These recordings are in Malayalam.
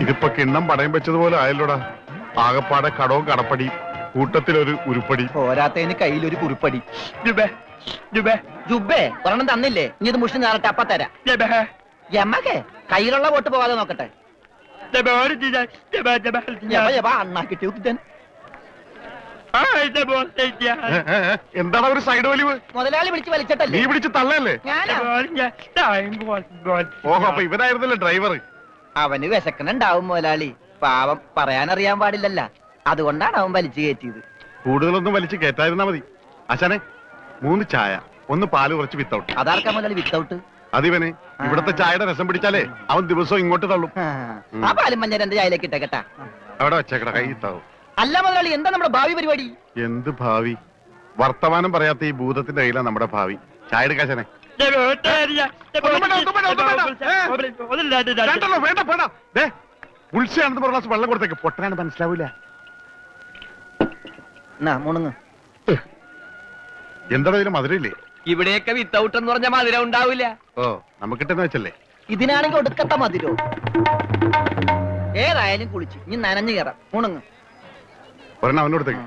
ഇതിപ്പോ കിണ്ണം പടയം വെച്ചതുപോലെ ആയല്ലോടാ. ആകപ്പാടെ കടവും കടപ്പടി, കൂട്ടത്തിലൊരു ഉരുപ്പടി. പോരാത്തതിന് കയ്യിലൊരു കുറിപ്പടി. ജുബേ ഒരെണ്ണം തന്നില്ലേ? ഇനി ഇത് മുഷിന് നാളെ അപ്പ തരാം. എമ്മക്കെ കയ്യിലുള്ള വോട്ട് പോകാതെ നോക്കട്ടെ. അണ്ണാ കിട്ടിയ എന്താണ് ഒരു സൈഡ് വലിവ്? മുതലാളി വിളിച്ച് വലിച്ചിട്ടല്ലേ? നീ പിടിച്ച് തള്ളല്ലേ? ഓഹോ, അപ്പൊ ഇവനായിരുന്നല്ലേ ഡ്രൈവർ? അവന് വിശക്കണുണ്ടാവും മുതലാളി. പാവം, പറയാനറിയാൻ പാടില്ലല്ല. അതുകൊണ്ടാണ് അവൻ വലിച്ചു കയറ്റിയത്. കൂടുതലൊന്നും വലിച്ചു കയറ്റായിരുന്നാ മതി. അച്ഛനെ 3 ചായ, 1 പാല്, കുറച്ച് വിത്തൗട്ട്. അതാർക്കാ മുതലാളി വിത്തൗട്ട്? അതിവന് ഇവിടത്തെ ചായയുടെ രസം പിടിച്ചാലേ അവൻ ദിവസവും ഇങ്ങോട്ട് തള്ളും. ആ പാലും മഞ്ഞ 2 ചായയിലേക്ക് ഇട്ടേക്കട്ടാ. അവിടെ വെച്ചേക്കട, കൈ ഇത്താവും. അല്ല മുതലാളി, എന്താ നമ്മുടെ ഭാവി പരിപാടി? എന്ത് ഭാവി? വർത്തമാനം പറയാത്ത ഈ ഭൂതത്തിന്റെ കയ്യിലാണ് നമ്മുടെ ഭാവി. ചായ എടുക്കാശനെ. ഉത്സയാണെന്ന് പറഞ്ഞ വെള്ളം കൊടുത്തേക്ക്. പൊട്ടനാണ് മനസ്സിലാവൂല. എന്താടാ ഇതിന് മധുരയില്ലേ? ഇവിടെയൊക്കെ വിത്തൗട്ട് എന്ന് പറഞ്ഞ മധുരം ഉണ്ടാവില്ല. ഓ, നമുക്കിട്ടെന്ന് വെച്ചല്ലേ. ഇതിനാണെങ്കിൽ ഒടുക്കത്തെ മധുരോ. ഏതായാലും കുളിച്ച് ഇനി നനഞ്ഞു കയറാം. മുണുങ്ങ് ഒരെണ്ണം അവനോടത്തേക്ക്.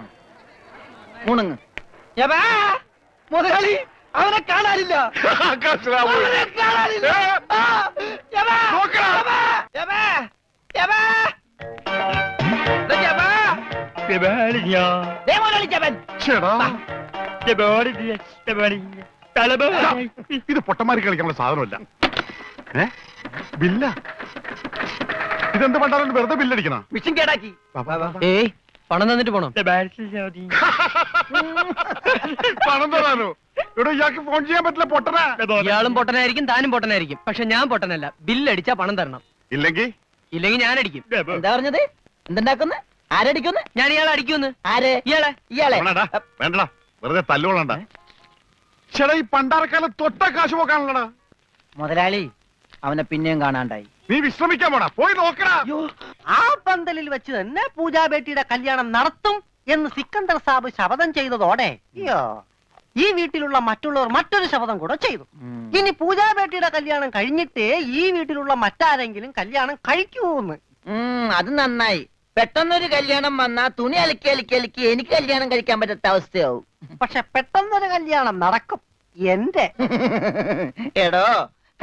മുണുങ്ങ്. മുതലാളി, അവനെ കാണാനില്ല. ഇത് പൊട്ടന്മാരി കളിക്കാനുള്ള സാധനമല്ല. ബില്ല ഇതെന്ത് പണ്ടാലും വെറുതെ ബില്ലടിക്കണ? മിഷൻ കേടാക്കി. പണം തന്നിട്ട് പോണം. പണം തരാനോ? ഇവിടെ ഇയാൾക്ക് ഫോൺ ചെയ്യാൻ പറ്റില്ല. പൊട്ടനാ. ഇയാളും പൊട്ടനായിരിക്കും, താനും പൊട്ടനായിരിക്കും. പക്ഷെ ഞാൻ പൊട്ടനല്ല. ബില്ലടിച്ചാ പണം തരണം. ഇല്ലെങ്കിൽ ഞാൻ അടിക്കും. എന്താ പറഞ്ഞത്? എന്തുണ്ടാക്കുന്നു? ആരടിക്കുന്നു? ഞാൻ ഇയാളെ അടിക്കുന്നു. ആര്? ഇയാളെ. വേണ്ടടാ, വെറുതെ തല്ലുകൊള്ളണ്ട. ചേട്ടാ, ഈ പണ്ടാരക്കാലം തൊട്ട കാശ് പോക്കാണല്ലടാ. മുതലാളി, അവനെ പിന്നെയും കാണാണ്ടായി. നീ വിശ്രമിക്കാൻ പോടാ, പോയി നോക്കടാ. ആ പന്തലിൽ വെച്ച് തന്നെ പൂജാബേട്ടിയുടെ കല്യാണം നടത്തും എന്ന് സിക്കന്ദർ സാബ് ശപഥം ചെയ്തതോടെ ഈ വീട്ടിലുള്ള മറ്റുള്ളവർ മറ്റൊരു ശപഥം കൂടെ ചെയ്തു. ഇനി പൂജാബേട്ടിയുടെ കല്യാണം കഴിഞ്ഞിട്ടേ ഈ വീട്ടിലുള്ള മറ്റാരെങ്കിലും കല്യാണം കഴിക്കൂന്ന്. അത് നന്നായി. പെട്ടെന്നൊരു കല്യാണം വന്നാ തുണി അലക്കി അലക്കി അലക്കി എനിക്ക് കല്യാണം കഴിക്കാൻ പറ്റാത്ത അവസ്ഥയാവും. പക്ഷെ പെട്ടെന്നൊരു കല്യാണം നടക്കും എന്റെ. എടോ,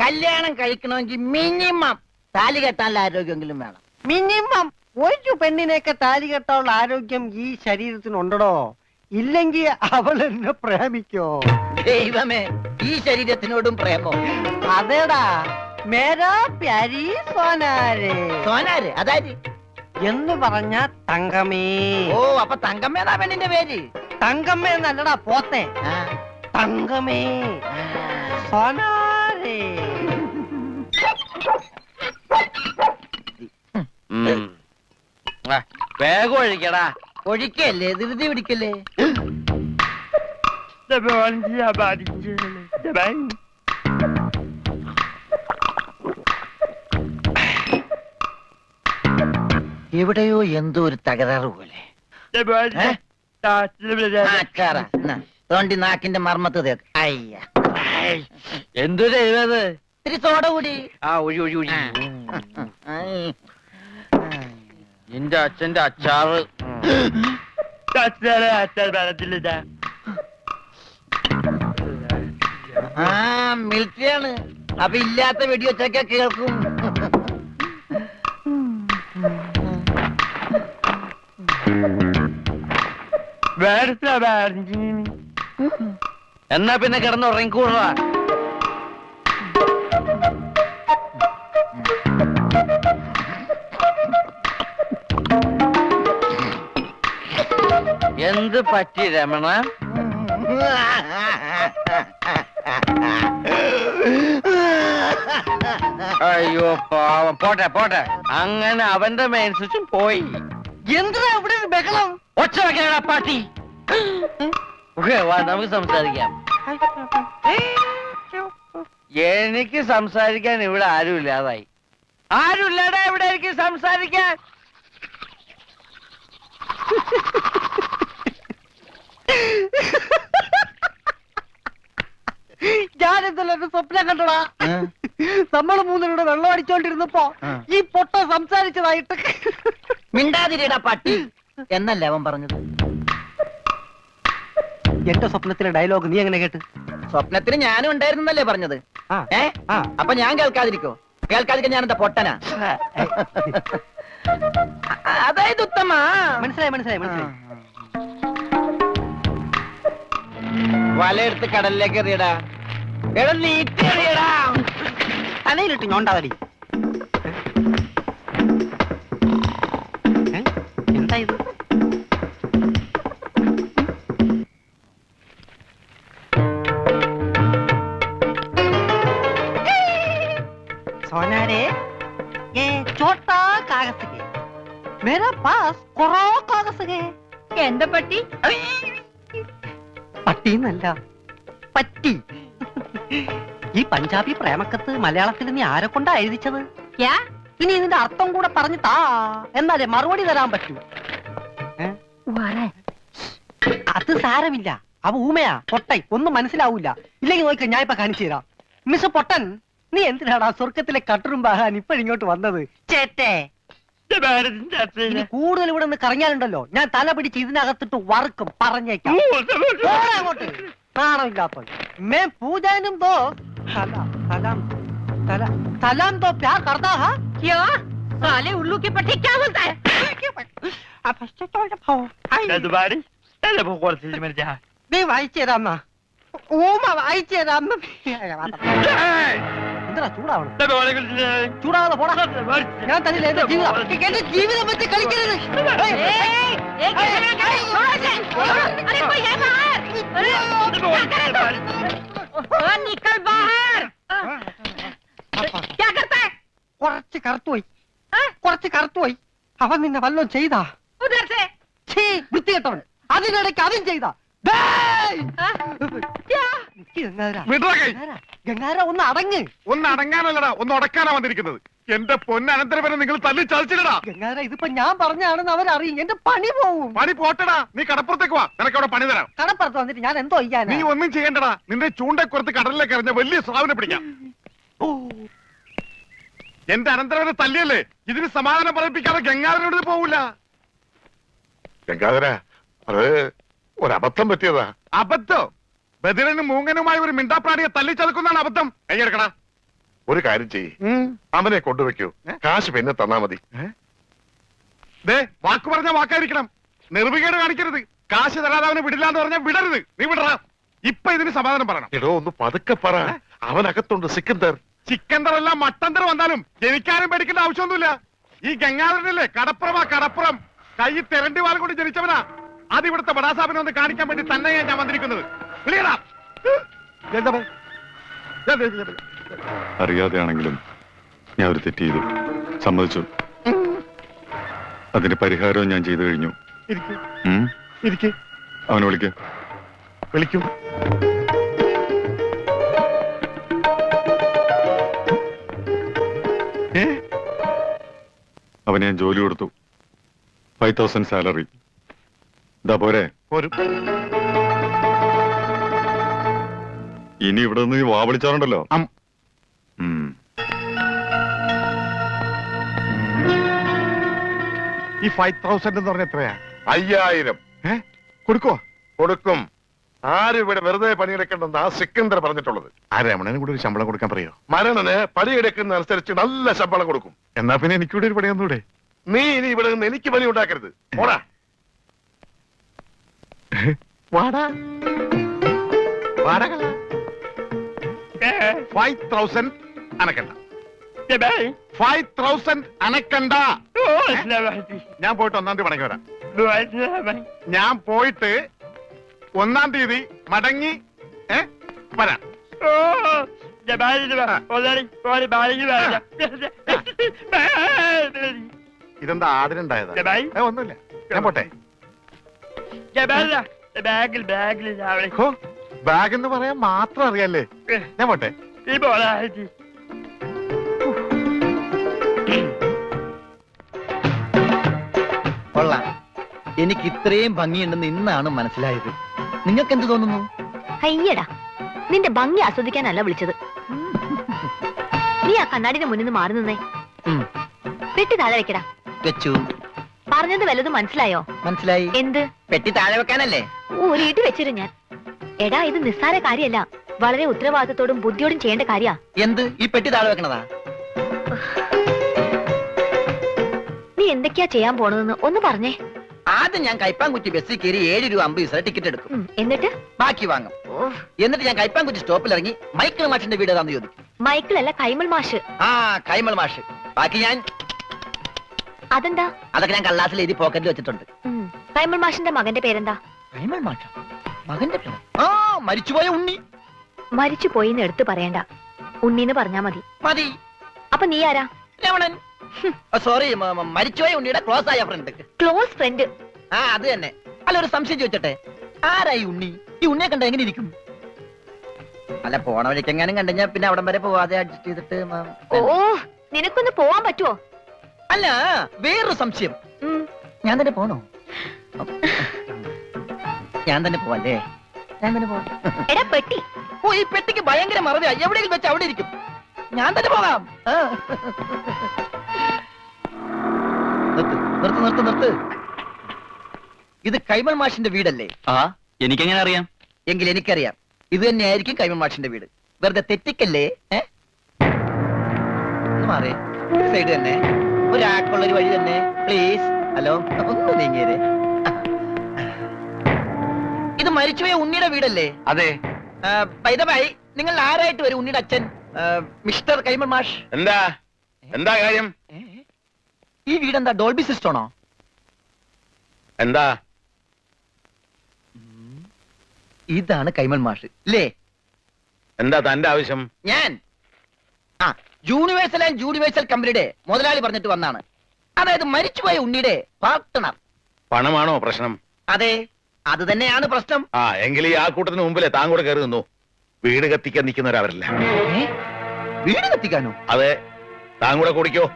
കല്യാണം കഴിക്കണമെങ്കിൽ മിനിമം താലി കെട്ടാനുള്ള ആരോഗ്യമെങ്കിലും വേണം. മിനിമം ഒരു പെണ്ണിനെയൊക്കെ താലി കെട്ടാനുള്ള ആരോഗ്യം ഈ ശരീരത്തിനുണ്ടോ? ഇല്ലെങ്കിൽ അവൾ എന്നെ പ്രേമിക്കോ? ദൈവമേ, ഈ ശരീരത്തിനോടും പ്രേമോ? അതേടാ, മേരാ പ്യാരി സോനാരെ. സോനാര് അതായത് എന്ന് പറഞ്ഞ തങ്കമേ. ഓ, അപ്പൊ തങ്കമ്മേന്നാ പെണ്ണിന്റെ പേര്? തങ്കമ്മ എന്നല്ലടാ പോത്തെ. തങ്കമേ സോനാരെ. വേഗം ഒഴിക്കടാ. ഒഴിക്കല്ലേ, ധൃതി പിടിക്കല്ലേ. എവിടെയോ എന്തോ ഒരു തകരാറ് പോലെ. തോണ്ടി നാക്കിന്റെ മർമ്മത്ത് തേക്ക്. അയ്യ, എന്തു ചെയ്തത്? ഇത്തിരി സോഡ കൂടി. ആ, ഒഴി ഒഴി ഒഴി. എന്റെ അച്ഛന്റെ അച്ചാറ്. മിലിറ്ററിയാണ്. അപ്പൊ ഇല്ലാത്ത വെടിവെച്ചൊക്കെ കേൾക്കും. എന്നാ പിന്നെ കിടന്ന് ഉറങ്ങിക്കൂടാ. എന്ത് പറ്റി രമണ? അയ്യോ പാവം. പോട്ടെ പോട്ടെ. അങ്ങനെ അവന്റെ മെയിൻ സ്വിച്ചും പോയി. എന്തിനാ ഇവിടെ ബഹളം? ഒച്ച വെക്കാനാ പാട്ടി. വാ, നമുക്ക് സംസാരിക്കാം. എനിക്ക് സംസാരിക്കാൻ ഇവിടെ ആരും ഇല്ലാതായി. ആരുമില്ലടാ ഇവിടെ എനിക്ക് സംസാരിക്കാൻ. ഞാനെന്തല്ലോ സ്വപ്നം കണ്ടടാ. നമ്മൾ മൂന്നിലൂടെ വെള്ളം അടിച്ചോണ്ടിരുന്നപ്പോ ഈ പൊട്ട സംസാരിച്ചതായിട്ട് മിണ്ടാതിരിടാ പട്ടി എന്നല്ലേ അവൻ പറഞ്ഞത്. എന്റെ സ്വപ്നത്തിലെ ഡയലോഗ് നീ എങ്ങനെ കേട്ട്? സ്വപ്നത്തിന് ഞാനും ഉണ്ടായിരുന്നല്ലേ പറഞ്ഞത്. അപ്പൊ ഞാൻ കേൾക്കാതിരിക്കോ? കേൾക്കാതിരിക്കാൻ ഞാൻ എന്താ പൊട്ടനാ? അതായത് ഉത്തമ മനസ്സിലായി. വലയെടുത്ത് കടലിലേക്ക് എറിയടാ. എടാ നീട്ടിയറിയടാ. തലയിലിട്ട് ഞോണ്ടാവലി. എന്താ ഇത്? सोनारे ये छोटा कागज है मेरा पास कोरा कागज है എന്താ പട്ടി? പട്ടിന്നല്ല പറ്റി. ഈ പഞ്ചാബി പ്രേമക്കത്ത് മലയാളത്തിൽ നീ ആരെ കൊണ്ടാ എഴുതിച്ചത്? ക്യാ? ഇനി ഇതിന്റെ അർത്ഥം കൂടെ പറഞ്ഞു താ, എന്നാലേ മറുപടി തരാൻ പറ്റൂ. അത് സാരമില്ല, അവ ഊമയാ പൊട്ടൈ, ഒന്നും മനസ്സിലാവൂല. ഇല്ലെങ്കിൽ നോക്ക ഞാൻ ഇപ്പൊ കാണിച്ചു തരാം. മിസ് പൊട്ടൻ, നീ എന്തിനാടാ സ്വർഗത്തിലെ കട്ടറും ബാഹാൻ ഇപ്പോഴിങ്ങോട്ട് വന്നത്? ചേട്ടേ, ഇനി കൂടുതൽ ഇവിടെ നിന്ന് കറങ്ങിയാലുണ്ടല്ലോ ഞാൻ തല പിടിച്ച് ഇതിനകത്തിട്ട് വറുക്കും, പറഞ്ഞേക്കാം. അങ്ങോട്ട് നാണമില്ലാത്ത മേ പൂജാനും ദോ സലാം ദോ പ്യാർ കർത്താ ഹാ. ക്യാ? സാലെ ഉल्लू की पट्टी क्या बोलता है? നീ വായിച്ചു തരാം. ഊമ വായിച്ചു തരാം. എന്താ ചൂടാവണം? ചൂടാവാതെ പോടാ. ഞാൻ തന്നില്ല എന്റെ ജീവിതം. എന്റെ ജീവിതം വെച്ച് കളിക്കരുത്. अरे कोई है बाहर? निकल बाहर. क्या करता है? കുറച്ച് കറുത്തുപോയി. അവൻ നിന്നെ വല്ലതും ചെയ്താ? उधर से. വൃത്തികെട്ടവൻ. അതിനിടയ്ക്ക് അതും ചെയ്താ? ഗംഗാര ഒന്ന് അടങ്ങ്. ഒന്ന് അടങ്ങാനല്ലടാ, ഒന്ന് ഉടക്കാനാ വന്നിരിക്കുന്നത്. എന്റെ പൊന്നനന്തരവനെ നിങ്ങൾ തല്ലി ചതിച്ചില്ലടാ. ഗംഗാര ഇതിപ്പോ ഞാൻ പറഞ്ഞാണെന്ന് അവരറിയും, എന്റെ പണി പോവും. പണി പോട്ടടാ, നീ കടപ്പുറത്തേക്ക് വാ, നിനക്ക് അവിടെ പണി തരാം. കടപ്പുറത്ത് വന്നിട്ട് ഞാൻ എന്തോ ചെയ്യാൻ? നീ ഒന്നും ചെയ്യണ്ടടാ, നിന്റെ ചൂണ്ടക്കുറത്ത് കടലിലേക്ക് എറിഞ്ഞ വലിയ സ്രാവിനെ പിടിക്കാം. എന്റെ അനന്തരവനെ തല്ലിയല്ലേ, ഇതിന് സമാധാനം പറയിപ്പിക്കാതെ ഗംഗാധരനോട് പോവില്ല. ഗംഗാധര, അത് ഒരബദ്ധം പറ്റിയതാ. അബദ്ധം? ബദിരനും മൂങ്ങനുമായി ഒരു മിണ്ടാപ്രാണിയെ തല്ലിച്ചതക്കുന്നതാണ് അബദ്ധം. കൈയെടുക്കടാ. ഒരു കാര്യം ചെയ്യ്, അവനെ കൊണ്ടുവെക്കൂ, കാശ് പിന്നെ തന്നാ മതി. വാക്ക് പറഞ്ഞ വാക്കായിരിക്കണം, നിർവികേട് കാണിക്കരുത്. കാശ് തരാതെ അവനെ വിടില്ലാന്ന് പറഞ്ഞാൽ വിടരുത്. നീ വിടറാ. ഇപ്പൊ ഇതിന് സമാധാനം പറയണം. എടോ ഒന്ന് പതുക്കെ പറ, അവനകത്തുണ്ട് സിക്കന്ദർ. ചിക്കന്തർ അല്ല മട്ടന്തർ വന്നാലും എനിക്കാരും പേടിക്കേണ്ട ആവശ്യമൊന്നുമില്ല. ഈ ഗംഗാധരനല്ലേ കടപ്പുറം, കൈ തെരണ്ടി വാൽ കൊണ്ട് ജനിച്ചവനാ. അത് ഇവിടുത്തെ ബടാസാബിനെ ഒന്ന് കാണിക്കാൻ വേണ്ടി തന്നെ ഞാൻ വന്നിരിക്കുന്നത്. അറിയാതെയാണെങ്കിലും ഞാൻ ഒരു തെറ്റ് ചെയ്തു, സമ്മതിച്ചു. അതിന്റെ പരിഹാരവും ഞാൻ ചെയ്തു കഴിഞ്ഞു. അവനെ വിളിക്കും. അവന് ഞാൻ ജോലി കൊടുത്തു, 5000 സാലറി. ഇതാ പോരെ? ഇനി ഇവിടെ നിന്ന് വാ വിളിച്ചാറുണ്ടല്ലോ. ഈ 5000 എന്ന് പറഞ്ഞ എത്രയാ? 5000 കൊടുക്കും. ആരും ഇവിടെ വെറുതെ പണിയെടുക്കണ്ടെന്ന് ആ സിക്കന്ദർ പറഞ്ഞിട്ടുള്ളത്. ആ രമണന് കൂടെ ഒരു ശമ്പളം കൊടുക്കാൻ പറയോ? മരണന് പണിയെടുക്കുന്ന അനുസരിച്ച് നല്ല ശമ്പളം കൊടുക്കും. എന്നാ പിന്നെ എനിക്കൂടെ ഒരു പണിയൊന്നൂടെ? നീ ഇനി ഇവിടെ നിന്ന് എനിക്ക് പണി ഉണ്ടാക്കരുത്. പോടാ. വാടാ 5000 അനക്കണ്ട. 5000 അനക്കണ്ട. ഞാൻ പോയിട്ട് 1-ാം തീയതി മടങ്ങി വരാം. ഞാൻ പോയിട്ട് 1-ാം തീയതി മടങ്ങി വരാം. ഇതെന്താ ആടിനുണ്ടായതാ? ഒന്നുമില്ല, ഞാൻ പോട്ടെ. ബാഗ് എന്ന് പറയാൻ മാത്രം അറിയാല്ലേ? ഞാൻ പോട്ടെ. കൊള്ളാം. എനിക്ക് ഇത്രയും ഭംഗിയുണ്ടെന്ന് ഇന്നാണ് മനസ്സിലായത്. നിങ്ങൾക്ക് എന്ത് തോന്നുന്നു? അയ്യടാ, നിന്റെ ഭംഗി ആസ്വദിക്കാനല്ല വിളിച്ചത്. നീ ആ കണ്ണാടിന്റെ മുന്നിൽ നിന്ന് മാറി നിന്നേ. പെട്ടി താഴെ വെക്കടാ. വെച്ചു. പറഞ്ഞത് വല്ലതും മനസ്സിലായോ? മനസ്സിലായി. എന്ത്? പെട്ടി താഴെ വെക്കാനല്ലേ? ഒരു ഇടി വെച്ചിരും ഞാൻ. എടാ, ഇത് നിസ്സാര കാര്യമല്ല, വളരെ ഉത്തരവാദിത്തത്തോടും ബുദ്ധിയോടും ചെയ്യേണ്ട കാര്യ. എന്ത്? ഈ പെട്ടി താഴെ വെക്കണതാ? നീ എന്തൊക്കെയാ ചെയ്യാൻ പോണതെന്ന് ഒന്ന് പറഞ്ഞേ. ആദ്യം ഞാൻ കൈപ്പാങ്കുറ്റി ബസ്സിൽ കയറി 7 രൂപ 50 പൈസ ടിക്കറ്റ് എടുക്കും. എന്നിട്ട് ബാക്കി വാങ്ങും. എന്നിട്ട് ഞാൻ കൈപ്പാങ്കുറ്റി സ്റ്റോപ്പിൽ ഇറങ്ങി മൈക്കിൾ മാഷിന്റെ വീട് ഏതാന്ന് ചോദിക്കും. മൈക്കിളല്ല, കൈമൾ മാഷ്. ആ, കൈമൾ മാഷ്. ബാക്കി ഞാൻ അതെന്താ? അതൊക്കെ ഞാൻ കള്ളാസിൽ എഴുതി പോക്കറ്റിൽ വെച്ചിട്ടുണ്ട്. കൈമൾ മാഷിന്റെ മകന്റെ പേരെന്താ? കൈമൾ മാഷ? മകന്റെ പേര്? ആ, മരിച്ചുപോയ ഉണ്ണി. മരിച്ചു പോയിന്ന് എടുത്ത് പറയണ്ട, ഉണ്ണീന്ന് പറഞ്ഞാ മതി. മതി. അപ്പൊ നീ ആരാ? രമണൻ. സോറി, മരിച്ചുപോയ ഉണ്ണിയുടെ ക്ലോസ് ആയ ഫ്രണ്ട്. Close friend? ആ, അത് തന്നെ. അല്ല, ഒരു സംശയം ചോദിച്ചട്ടെ, ആരായി ഉണ്ണി? ഈ ഉണ്ണിയെ കണ്ട എങ്ങനെ ഇരിക്കും? അല്ല, പോണ വഴിക്കെങ്ങാനും കണ്ടുകഴിഞ്ഞാ പിന്നെ അവിടം വരെ പോവാതെ അഡ്ജസ്റ്റ് ചെയ്തിട്ട് ഓ, നിനക്കൊന്ന് പോവാൻ പറ്റുമോ? അല്ല, വേറൊരു സംശയം. ഞാൻ തന്നെ പോണോ? ഞാൻ തന്നെ പോവല്ലേ? ഞാൻ തന്നെ പോവാം. എടാ പെട്ടി. ഓ, ഈ പെട്ടിക്ക് ഭയങ്കര മറവിയാ. എവിടെയെങ്കിലും വെച്ച് അവിടെ ഇരിക്കും. ഞാൻ തന്നെ പോകാം. നിർത്ത്. ഇത് കൈമൾ മാഷിന്റെ വീടല്ലേ? ആ, എനിക്കെങ്ങനെ അറിയാം? എങ്കിൽ എനിക്കറിയാം, ഇത് തന്നെയായിരിക്കും കൈമൾ മാഷിന്റെ വീട്. വെറുതെ തെറ്റിക്കല്ലേ? മാറേ, സൈഡ് തന്നെ, ഒരാൾക്കുള്ളൊരു വഴി തന്നെ, പ്ലീസ്. ഹലോ, ഒന്ന് നീങ്ങിയേ. ഇത് മരിച്ചുപോയ ഉണ്ണിയുടെ വീടല്ലേ? അതെ. ബൈ നിങ്ങൾ ആരായിട്ട് വരും? ഉണ്ണിയുടെ അച്ഛൻ മിസ്റ്റർ കൈമൾ മാഷ്. എന്താ കാര്യം? ഈ വീടെന്താ ഡോൾബി സിസ്റ്റമാണോ? എന്താ? ഇതാണ് കൈമൾ മാഷ് അല്ലേ? എന്താ തന്റെ ആവശ്യം? ഞാൻ യൂണിവേഴ്സൽ ആൻഡ് യൂണിവേഴ്സൽ കമ്പനിയുടെ മുതലാളി പറഞ്ഞിട്ട് വന്നാണ്. അതായത് മരിച്ചുപോയ ഉണ്ണിയുടെ പാർട്ട്ണർ. പണമാണോ പ്രശ്നം? അതെ, അത് തന്നെയാണ് പ്രശ്നം. ആ, എങ്കിൽ ഈ ആൾക്കൂട്ടത്തിന് മുമ്പിലെ താൻ കൂടെ കയറി നിന്നു. വീട് കത്തിക്കാൻ നിൽക്കുന്നവരവരല്ല. വീട് കത്തിക്കാനോ? അതെ, താൻ കൂടെ കുടിക്കോ.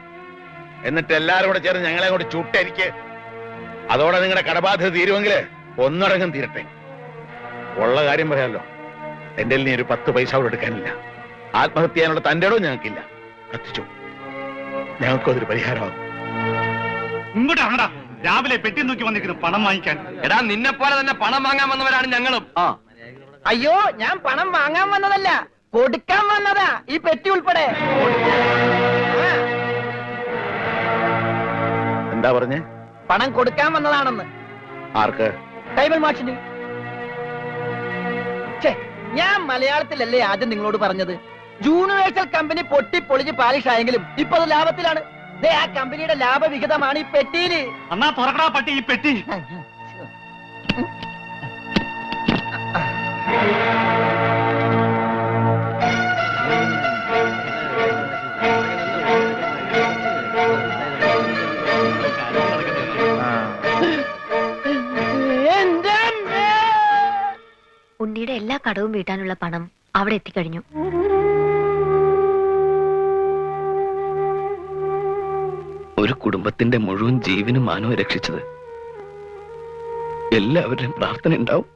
എന്നിട്ട് എല്ലാരും കൂടെ ചേർന്ന് ഞങ്ങളെ കൂടെ ചുട്ടെനിക്ക്. അതോടെ നിങ്ങളുടെ കടബാധ്യത തീരുമെങ്കിൽ ഒന്നടങ്കം തീരട്ടെ. ഉള്ള കാര്യം പറയാമല്ലോ, എന്റെ നീ ഒരു 10 പൈസ കൂടെ എടുക്കാനില്ല. ആത്മഹത്യ ചെയ്യാനുള്ള തന്റെ ഇടവും ഞങ്ങൾക്കില്ല. കത്തിച്ചു, ഞങ്ങൾക്കും അതൊരു പരിഹാരമാകും. ഇങ്ങോട്ടാണടാ രാവിലെ പെട്ടി നോക്കി വന്നിരിക്കുന്നു പണം വാങ്ങിക്കാൻ. എടാ, നിന്നെ പോലെ തന്നെ പണം വാങ്ങാൻ വന്നവരാണ് ഞങ്ങളും. അയ്യോ, ഞാൻ പണം വാങ്ങാൻ വന്നതല്ല, കൊടുക്കാൻ വന്നതാ, ഈ പെട്ടി ഉൾപ്പെടെ. എന്താ പറഞ്ഞേ? പണം കൊടുക്കാൻ വന്നതാണെന്ന്. ആർക്ക്? കൈമൾ മാഷിന്. ഞാൻ മലയാളത്തിലല്ലേ ആദ്യം നിങ്ങളോട് പറഞ്ഞത്? യൂണിവേഴ്സൽ കമ്പനി പൊട്ടിപ്പൊളിഞ്ഞ് പാലിഷ് ആയെങ്കിലും ഇപ്പൊ അത് ലാഭത്തിലാണ്. ആ കമ്പനിയുടെ ലാഭവിഹിതമാണ് ഈ പെട്ടിയില്. അന്നാ തുറക്കടാ പട്ടി ഈ പെട്ടി. ഉണ്ണിയുടെ എല്ലാ കടവും വീട്ടാനുള്ള പണം അവിടെ എത്തിക്കഴിഞ്ഞു. ഒരു കുടുംബത്തിന്റെ മുഴുവൻ ജീവനും മാനവും രക്ഷിച്ചത് എല്ലാവരുടെയും പ്രാർത്ഥന ഉണ്ടാവും.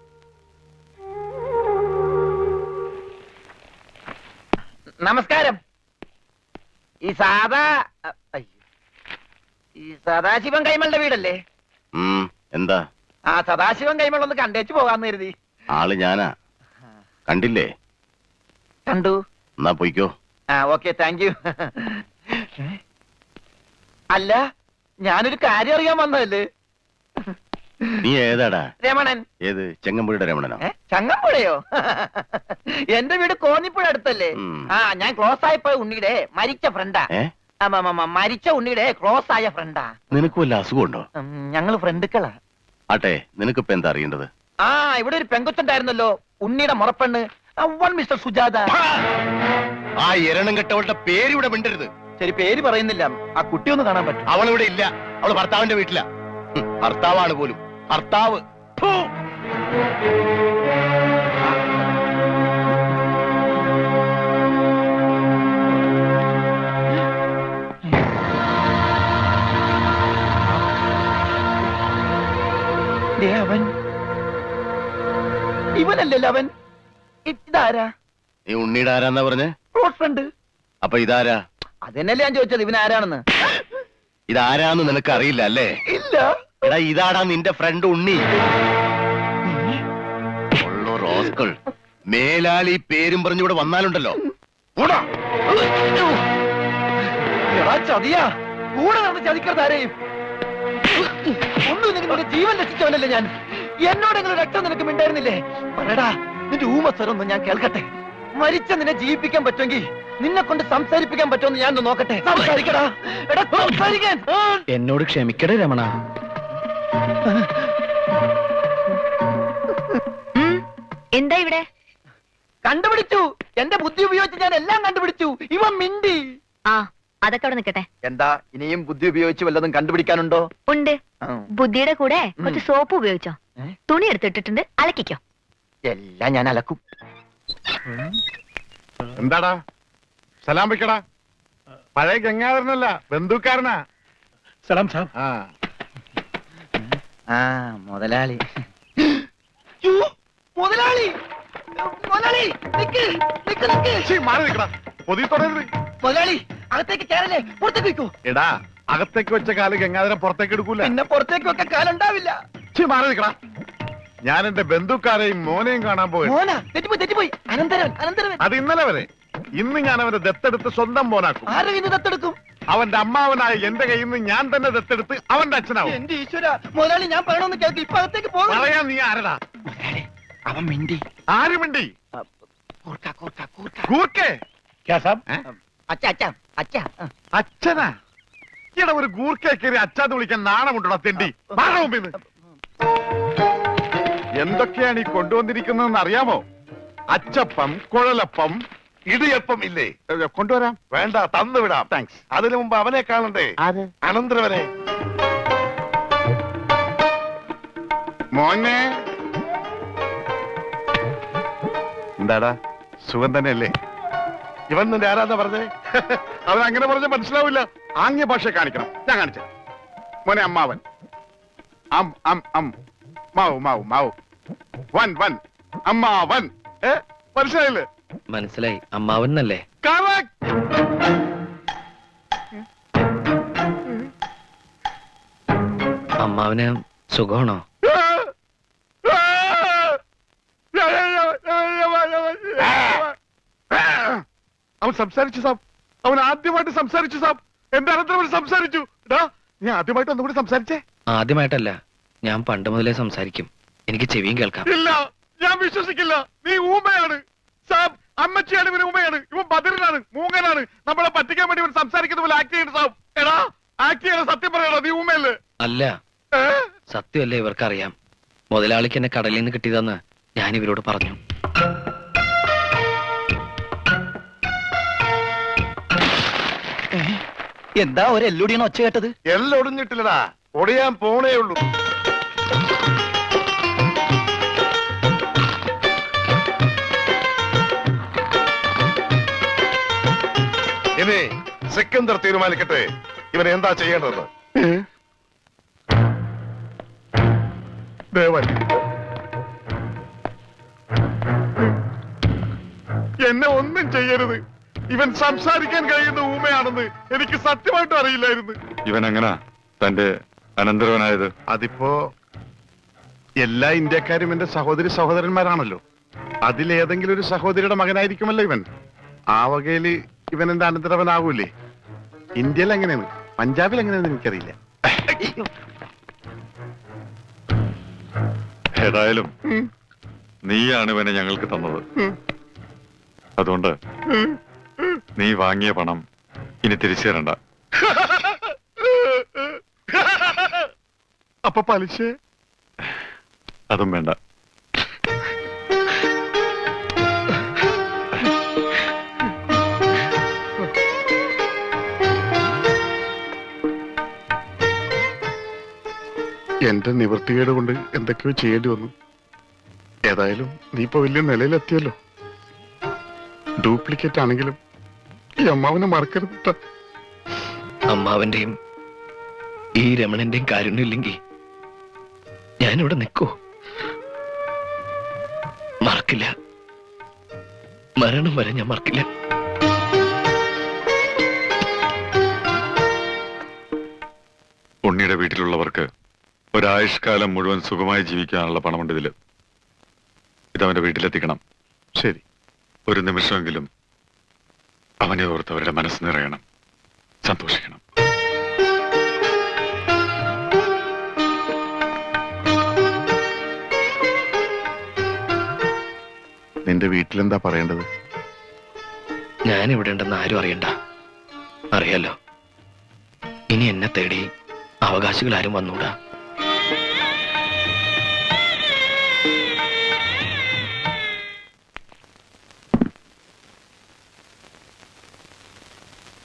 നമസ്കാരം. ഈ സദാശിവൻ കൈമളുടെ വീടല്ലേ? എന്താ? ആ, സദാശിവൻ കൈമൾ ഒന്ന് കണ്ടേച്ചു പോകാന്ന് കരുതി. ആള് ഞാനാ. കണ്ടില്ലേ? കണ്ടു. എന്നാ പോയിക്കോ. ആ, ഓക്കെ, താങ്ക് യു. അല്ല, ഞാനൊരു കാര്യം അറിയാൻ വന്നതല്ലേ. നീ ഏതാടാ? രമണൻ. ഏത്? ചെങ്ങമ്പുഴയുടെ രമണനോ? ചങ്ങമ്പുഴയോ? എന്റെ വീട് കോന്നിപ്പുഴ അടുത്തല്ലേ? ആ, ഞാൻ ക്ലോസ് ആയപ്പോയ ഉണ്ണിയുടെ മരിച്ച ഫ്രണ്ടാ. മരിച്ച ഉണ്ണിയുടെ ക്ലോസ് ആയ ഫ്രണ്ടാ. നിനക്ക് വല്ല അസുഖമുണ്ടോ? ഞങ്ങള് ഫ്രണ്ടുക്കളാ. ആട്ടെ, നിനക്കിപ്പോ എന്താ അറിയേണ്ടത്? ആ, ഇവിടെ ഒരു പെങ്കൊച്ചുണ്ടായിരുന്നല്ലോ, ഉണ്ണിയുടെ മുറപ്പെണ്ണ്, മിസ്റ്റർ സുജാത. ആ എരണം കെട്ടവളുടെ പേര് ഇവിടെ മിണ്ടരുത്. ശരി, പേര് പറയുന്നില്ല. ആ കുട്ടി ഒന്ന് കാണാൻ പറ്റും? അവളിവിടെ ഇല്ല. അവള് ഭർത്താവിന്റെ വീട്ടിലാ. ഭർത്താവാണ് പോലും. ഭർത്താവ്. അവൻ ഇവനല്ലല്ലോ അവൻ. ഇതാരാ? നീ ഉണ്ണിയുടെ ആരാന്നാ പറഞ്ഞേ? Close friend. അപ്പൊ ഇതാരാ? അതെന്നല്ലേ ഞാൻ ചോദിച്ചത്, ഇവൻ ആരാണെന്ന്. ഇതാരാന്ന് നിനക്ക് അറിയില്ല അല്ലേ? ഇല്ല. എടാ ഇതാടാ നിന്റെ ഫ്രണ്ട് ഉണ്ണി. ഉള്ളോ റോസ്കൾ, മേലാൽ ഈ പേരും പറഞ്ഞിവിടെ വന്നാലുണ്ടല്ലോ. എടാ ചതിയാ, കൂടെ നടന്ന് ചതിക്കരുത് ആരെയും. ഒന്നും നിന്റെ ജീവൻ രക്ഷിച്ചവനല്ലേ ഞാൻ. എന്നോടെങ്കിലും രക്തം നിനക്ക് മിണ്ടായിരുന്നില്ലേ? പറയടാ, നിന്റെ ഊമസ്വരൊന്നും ഞാൻ കേൾക്കട്ടെ. മരിച്ച നിന്നെ ജീവിപ്പിക്കാൻ പറ്റുമെങ്കിൽ നിന്നെ കൊണ്ട് സംസാരിപ്പിക്കാൻ പറ്റുമെന്ന് ഞാൻ നോക്കട്ടെ. സംസാരിക്കടാ, എടാ സംസാരിക്കാൻ. എന്നോട് ക്ഷമിക്കടേ രമണ. എന്താ ഇവിടെ? കണ്ടുപിടിച്ചു. എന്റെ ബുദ്ധി ഉപയോഗിച്ച് ഞാൻ എല്ലാം കണ്ടുപിടിച്ചു. ഇവൻ മിണ്ടി. ആ, അതൊക്കെ അവിടെ നിൽക്കട്ടെ. എന്താ ഇനിയും ബുദ്ധി ഉപയോഗിച്ച് വല്ലതും കണ്ടുപിടിക്കാനുണ്ടോ? ഉണ്ട്. ബുദ്ധിയുടെ കൂടെ കുറച്ച് സോപ്പ് ഉപയോഗിച്ചോ. ഏ? തുണി എടുത്തിട്ടിട്ടുണ്ട്, അലക്കിക്കോ. എല്ലാം ഞാൻ അലക്കും. എന്താടാ സലാം വെക്കടാ. പഴയ ഗംഗാധരനല്ല, ബന്ധുക്കാരനാ. സലാം സാബ്. ആ ആ മുതലാളി. മുതലാളി, മുതലാളി, നിക്ക്, നിക്ക്, നിക്ക്. ശ്ശി, മാറി നിൽക്കടാ. പൊതി തുടരുത്. മുതലാളി, അകത്തേക്ക് കയറല്ലേ, പുറത്തേക്ക് വെക്കൂ. എടാ, അകത്തേക്ക് വെച്ച കാല് ഗംഗാധരൻ പുറത്തേക്ക് എടുക്കൂല. പിന്നെ പുറത്തേക്ക് വെക്കാൻ കാലുണ്ടാവില്ല. ശ്ശി, മാറി നിൽക്കടാ. ഞാൻ എന്റെ ബന്ധുക്കാരെയും മോനെയും കാണാൻ പോയി. മോനാ, തെറ്റിപ്പോയി, തെറ്റിപ്പോയി. അനന്തരവൻ, അനന്തരവൻ. അത് ഇന്നലെ വരെ. ഇന്ന് ഞാൻ അവനെ ദത്തെടുത്ത് സ്വന്തം മോനാക്കും. ആരുടെ കയ്യിൽ നിന്ന് ദത്തെടുക്കും? അവന്റെ അമ്മാവനായ എന്റെ കയ്യിൽ നിന്ന് ഞാൻ തന്നെ ദത്തെടുത്ത് അവന്റെ അച്ഛനാവും. എന്റെ ഈശ്വര, മുതലാളി ഞാൻ പറയണമെന്ന് കേൾക്ക്. ഇപ്പൊ അകത്തേക്ക് പോകാം. പറയാൻ നീ ആരടാ? മുതലാളി, അവൻ മിണ്ടി. ആര് മിണ്ടി? കൂർക്ക, കൂർക്ക, കൂർക്ക. ഗൂർക്കേ? അച്ഛ, അച്ഛ, അച്ഛ. അച്ഛനാ? ഇവിടെ ഒരു ഗൂർക്കയെ കയറി അച്ഛാന്ന് വിളിക്കാൻ നാണമുണ്ടോ തെണ്ടി? മാറാ മുമ്പിന്ന്. എന്തൊക്കെയാണ് ഈ കൊണ്ടുവന്നിരിക്കുന്നതെന്ന് അറിയാമോ? അച്ചപ്പം, കുഴലപ്പം, ഇടിയപ്പം ഇല്ലേ? കൊണ്ടുവരാം. വേണ്ട, തന്നു വിടാം. താങ്ക്സ്. അതിനു മുമ്പ് അവനെ കാണണ്ടേ? അനന്തരവനെ. മോനെ, എന്താടാ സുഖം തന്നെയല്ലേ? ഇവൻ നിന്റെ ആരാധന പറഞ്ഞേ? അവൻ അങ്ങനെ പറഞ്ഞ മനസ്സിലാവില്ല. ആംഗ്യ ഭാഷ കാണിക്കണം. ഞാൻ കാണിച്ച മോനെ. അമ്മാവൻ. അം അം അം മാവു മാവു മാവു. വൻ വൻ അമ്മാവൻ. മനസ്സിലായില്ലേ? മനസ്സിലായി. അമ്മാവൻ എന്നല്ലേ? Correct. അമ്മാവന് സുഖമാണോ? അവൻ സംസാരിച്ചു സാബ്. അവൻ ആദ്യമായിട്ട് സംസാരിച്ചു സാബ്. എന്റെ അനന്തരവൻ സംസാരിച്ചു. നീ ആദ്യമായിട്ട് ഒന്നുകൂടി സംസാരിച്ചേ. ആദ്യമായിട്ടല്ല, ഞാൻ പണ്ട് മുതലേ സംസാരിക്കും. എനിക്ക് ചെവിയും കേൾക്കാം. ഇല്ല, ഞാൻ വിശ്വസിക്കില്ല. നീ ഊമയാണ് സാബ്. അമ്മച്ചിയാണ് ഇവന് ഊമയാണ്. ഇവൻ ബദറിനാണ്, മൂങ്ങനാണ്. നമ്മളെ പറ്റിക്കാൻ വേണ്ടി ഇവൻ സംസാരിക്കുന്ന പോലെ ആക്ട് ചെയ്യുന്നു സാബ്. എടാ, ആക്ട് ചെയ്യണ സത്യം പറയണോ? നീ ഊമയല്ലേ? അല്ല, സത്യമല്ലേ ഇവർക്കറിയാം. മുതലാളിക്ക് എന്നെ കടലിൽ നിന്ന് കിട്ടിയതെന്ന് ഞാൻ ഇവരോട് പറഞ്ഞു. എന്താ ഒരു എല്ലൊടിയാണ് ഒച്ച കേട്ടത്? എല്ലാം ഒടിഞ്ഞിട്ടില്ലടാ, ഒടിയാൻ പോണേ ഉള്ളൂ. ഇനി സിക്കന്ദർ തീരുമാനിക്കട്ടെ ഇവൻ എന്താ ചെയ്യേണ്ടതെന്ന്. ദേവൻ, എന്നെ ഒന്നും ചെയ്യരുത്. ഇവൻ സംസാരിക്കാൻ കഴിയുന്ന ഊമയാണെന്ന് എനിക്ക് സത്യമായിട്ടും അറിയില്ലായിരുന്നു. ഇവൻ എങ്ങനാ തന്റെ അനന്തരവനായത്? അതിപ്പോ എല്ലാ ഇന്ത്യക്കാരും എന്റെ സഹോദരി സഹോദരന്മാരാണല്ലോ. അതിലേതെങ്കിലും ഒരു സഹോദരിയുടെ മകനായിരിക്കുമല്ലോ ഇവൻ. ആ വകയില് ഇവൻ എന്റെ അനന്തരവനാകൂലേ? ഇന്ത്യയിൽ എങ്ങനെയാണ്, പഞ്ചാബിൽ എങ്ങനെയാന്ന് എനിക്കറിയില്ല. ഏതായാലും നീയാണ് ഇവനെ ഞങ്ങൾക്ക് തന്നത്. അതുകൊണ്ട് നീ വാങ്ങിയ പണം ഇനി തിരിച്ചു തരണ്ട. അപ്പൊ പലിശ? അതും വേണ്ട. എന്റെ നിവൃത്തികേട് കൊണ്ട് എന്തൊക്കെയോ ചെയ്യേണ്ടി വന്നു. ഏതായാലും നീ ഇപ്പൊ വലിയ നിലയിലെത്തിയല്ലോ. ഡ്യൂപ്ലിക്കേറ്റ് ആണെങ്കിലും ഈ അമ്മാവനെ മറക്കരുത്. അമ്മാവന്റെയും ഈ രമണന്റെയും കാരുണ്യമില്ലെങ്കിൽ ഞാനിവിടെ നിൽക്കൂ? മറക്കില്ല, മരണം വരെ ഞാൻ മറക്കില്ല. ഉണ്ണിയുടെ വീട്ടിലുള്ളവർക്ക് ഒരായുഷ്കാലം മുഴുവൻ സുഖമായി ജീവിക്കാനുള്ള പണമുണ്ട് ഇതില്. ഇതവന്റെ വീട്ടിലെത്തിക്കണം. ശരി. ഒരു നിമിഷമെങ്കിലും അവനെ ഓർത്ത് അവരുടെ മനസ്സ് നിറയണം, സന്തോഷിക്കണം. നിന്റെ വീട്ടിലെന്താ പറയേണ്ടത്? ഞാൻ ഇവിടെ ഉണ്ടെന്ന് ആരും അറിയണ്ട. അറിയാലോ, ഇനി എന്നെ തേടി അവകാശികൾ ആരും വന്നൂടാ.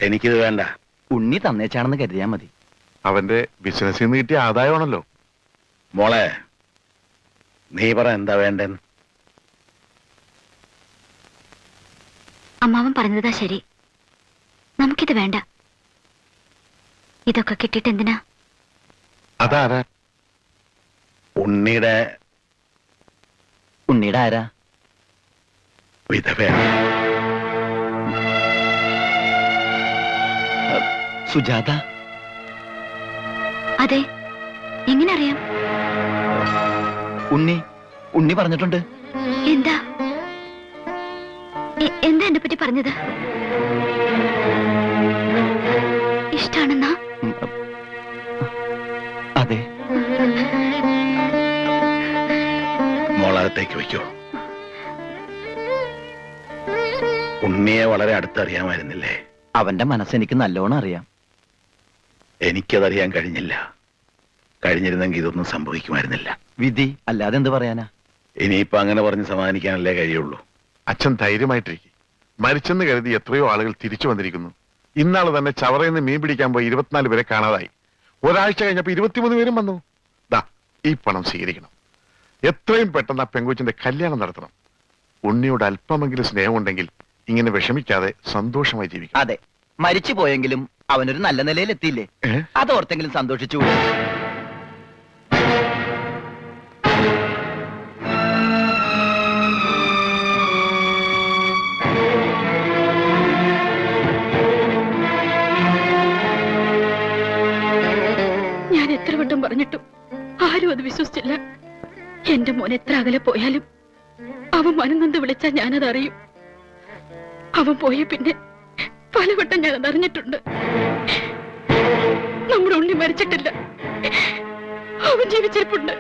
എനിക്കിത് വേണ്ട. ഉണ്ണി തന്നേച്ചാണെന്ന് കരുതിയാ മതി. അവന്റെ ബിസിനസ്സിൽ നിന്ന് കിട്ടിയ ആദായമാണല്ലോ. മോളെ, നീ പറ എന്താ വേണ്ടെന്ന്. അമ്മാവൻ പറഞ്ഞതാ ശരി. നമുക്കിത് വേണ്ട. ഇതൊക്കെ കിട്ടിയിട്ട് എന്തിനാ? അതാരാ? ഉണ്ണിയുടെ ആരാ? വിധവയാണ്. സുജാത? അതെ. എങ്ങനെ അറിയാം? ഉണ്ണി പറഞ്ഞിട്ടുണ്ട്. എന്താ എന്താ എന്നെ പറ്റി പറഞ്ഞത്? ഇഷ്ടാണെന്നാ? അതെ. മോളകത്തേക്ക് വയ്ക്കോ. ഉണ്ണിയെ വളരെ അടുത്തറിയാമായിരുന്നില്ലേ? അവന്റെ മനസ്സെനിക്ക് നല്ലോണം അറിയാം. എനിക്കതറിയാൻ കഴിഞ്ഞില്ല. കഴിഞ്ഞിരുന്നെങ്കിൽ ഇതൊന്നും സംഭവിക്കുമായിരുന്നില്ല. വിധി അല്ലാതെ എന്ത് പറയാനാ? ഇനിയിപ്പോ അങ്ങനെ പറഞ്ഞ് സമാധാനിക്കാനല്ലേ കഴിയുള്ളൂ. അച്ഛൻ ധൈര്യമായിട്ടിരിക്കും. മരിച്ചെന്ന് കരുതി എത്രയോ ആളുകൾ തിരിച്ചു വന്നിരിക്കുന്നു. ഇന്നാള് തന്നെ ചവറയിൽ നിന്ന് മീൻ പിടിക്കാൻ പോയി 24 പേരെ കാണാതായി. ഒരാഴ്ച കഴിഞ്ഞപ്പോ 23 പേരും വന്നു. ദാ ഈ പണം സ്വീകരിക്കണം. എത്രയും പെട്ടെന്ന് ആ പെങ്കൊച്ചിന്റെ കല്യാണം നടത്തണം. ഉണ്ണിയോട് അല്പമെങ്കിലും സ്നേഹമുണ്ടെങ്കിൽ ഇങ്ങനെ വിഷമിക്കാതെ സന്തോഷമായി ജീവിക്കും. അതെ, മരിച്ചു പോയെങ്കിലും അവനൊരു നല്ല നിലയിൽ എത്തിയില്ലേ, അതോർത്തെങ്കിലും സന്തോഷിച്ചു. ഞാൻ എത്ര വട്ടം പറഞ്ഞിട്ടും ആരും അത് വിശ്വസിച്ചില്ല. എന്റെ മോൻ എത്ര അകലെ പോയാലും അവൻ മനംനൊന്ത് വിളിച്ചാൽ ഞാനത് അറിയും. അവൻ പോയ പിന്നെ പലവട്ടം ഞാനത് അറിഞ്ഞിട്ടുണ്ട്. നമ്മുടെ ഉണ്ണി മരിച്ചിട്ടില്ല, അവൻ ജീവിച്ചിരിപ്പുണ്ട്.